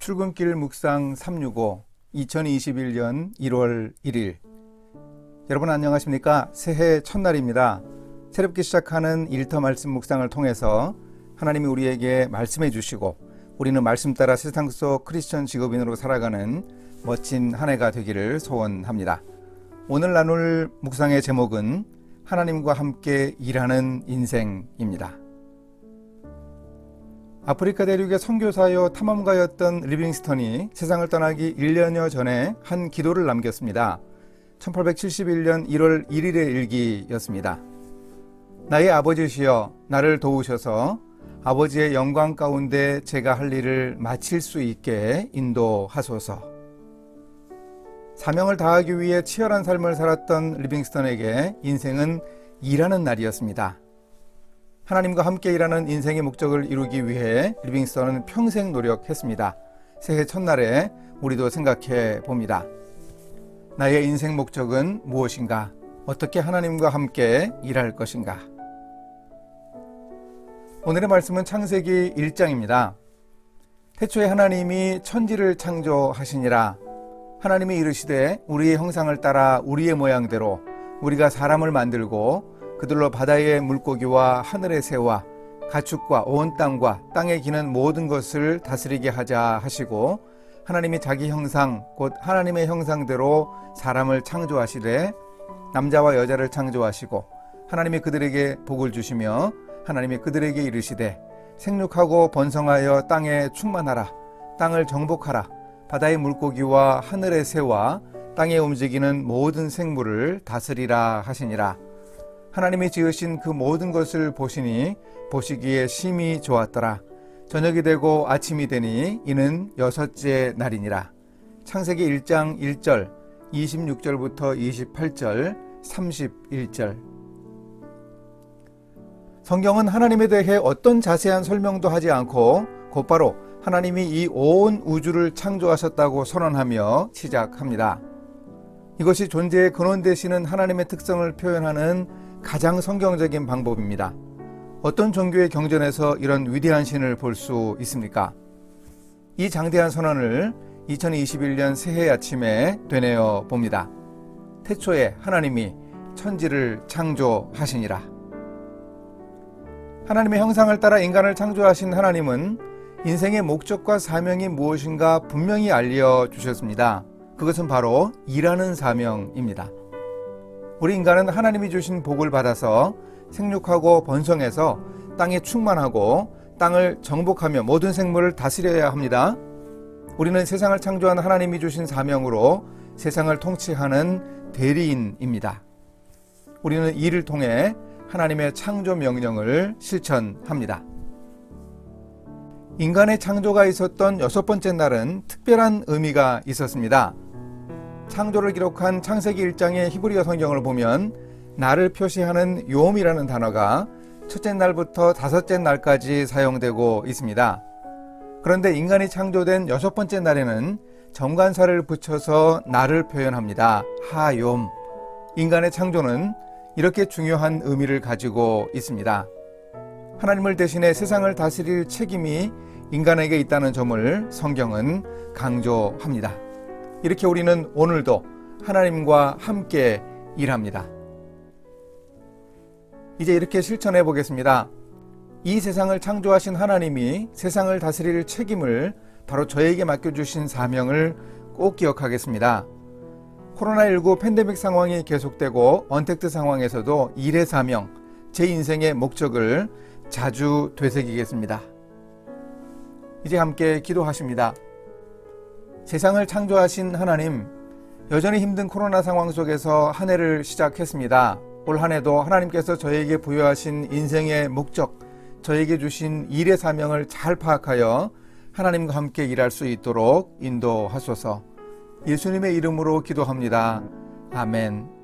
출근길 묵상 365 2021년 1월 1일 여러분 안녕하십니까? 새해 첫날입니다. 새롭게 시작하는 일터 말씀 묵상을 통해서 하나님이 우리에게 말씀해 주시고 우리는 말씀 따라 세상 속 크리스천 직업인으로 살아가는 멋진 한 해가 되기를 소원합니다. 오늘 나눌 묵상의 제목은 하나님과 함께 일하는 인생입니다. 아프리카 대륙의 선교사요 탐험가였던 리빙스턴이 세상을 떠나기 1년여 전에 한 기도를 남겼습니다. 1871년 1월 1일의 일기였습니다. 나의 아버지시여 나를 도우셔서 아버지의 영광 가운데 제가 할 일을 마칠 수 있게 인도하소서. 사명을 다하기 위해 치열한 삶을 살았던 리빙스턴에게 인생은 일하는 날이었습니다. 하나님과 함께 일하는 인생의 목적을 이루기 위해 리빙스턴은 평생 노력했습니다. 새해 첫날에 우리도 생각해 봅니다. 나의 인생 목적은 무엇인가? 어떻게 하나님과 함께 일할 것인가? 오늘의 말씀은 창세기 1장입니다. 태초에 하나님이 천지를 창조하시니라. 하나님이 이르시되 우리의 형상을 따라 우리의 모양대로 우리가 사람을 만들고 그들로 바다의 물고기와 하늘의 새와 가축과 온 땅과 땅에 기는 모든 것을 다스리게 하자 하시고 하나님이 자기 형상 곧 하나님의 형상대로 사람을 창조하시되 남자와 여자를 창조하시고 하나님이 그들에게 복을 주시며 하나님이 그들에게 이르시되 생육하고 번성하여 땅에 충만하라 땅을 정복하라 바다의 물고기와 하늘의 새와 땅에 움직이는 모든 생물을 다스리라 하시니라. 하나님이 지으신 그 모든 것을 보시니 보시기에 심히 좋았더라. 저녁이 되고 아침이 되니 이는 여섯째 날이니라. 창세기 1장 1절 26절부터 28절 31절. 성경은 하나님에 대해 어떤 자세한 설명도 하지 않고 곧바로 하나님이 이 온 우주를 창조하셨다고 선언하며 시작합니다. 이것이 존재의 근원 되시는 하나님의 특성을 표현하는 가장 성경적인 방법입니다. 어떤 종교의 경전에서 이런 위대한 신을 볼 수 있습니까? 이 장대한 선언을 2021년 새해 아침에 되뇌어 봅니다. 태초에 하나님이 천지를 창조하시니라. 하나님의 형상을 따라 인간을 창조하신 하나님은 인생의 목적과 사명이 무엇인가 분명히 알려주셨습니다. 그것은 바로 일하는 사명입니다. 우리 인간은 하나님이 주신 복을 받아서 생육하고 번성해서 땅에 충만하고 땅을 정복하며 모든 생물을 다스려야 합니다. 우리는 세상을 창조한 하나님이 주신 사명으로 세상을 통치하는 대리인입니다. 우리는 이를 통해 하나님의 창조 명령을 실천합니다. 인간의 창조가 있었던 여섯 번째 날은 특별한 의미가 있었습니다. 창조를 기록한 창세기 1장의 히브리어 성경을 보면 날을 표시하는 요음이라는 단어가 첫째 날부터 다섯째 날까지 사용되고 있습니다. 그런데 인간이 창조된 여섯 번째 날에는 정관사를 붙여서 날을 표현합니다. 하욤. 인간의 창조는 이렇게 중요한 의미를 가지고 있습니다. 하나님을 대신해 세상을 다스릴 책임이 인간에게 있다는 점을 성경은 강조합니다. 이렇게 우리는 오늘도 하나님과 함께 일합니다. 이제 이렇게 실천해 보겠습니다. 이 세상을 창조하신 하나님이 세상을 다스릴 책임을 바로 저에게 맡겨주신 사명을 꼭 기억하겠습니다. 코로나19 팬데믹 상황이 계속되고 언택트 상황에서도 일의 사명, 제 인생의 목적을 자주 되새기겠습니다. 이제 함께 기도하십니다. 세상을 창조하신 하나님, 여전히 힘든 코로나 상황 속에서 한 해를 시작했습니다. 올 한 해도 하나님께서 저에게 부여하신 인생의 목적, 저에게 주신 일의 사명을 잘 파악하여 하나님과 함께 일할 수 있도록 인도하소서. 예수님의 이름으로 기도합니다. 아멘.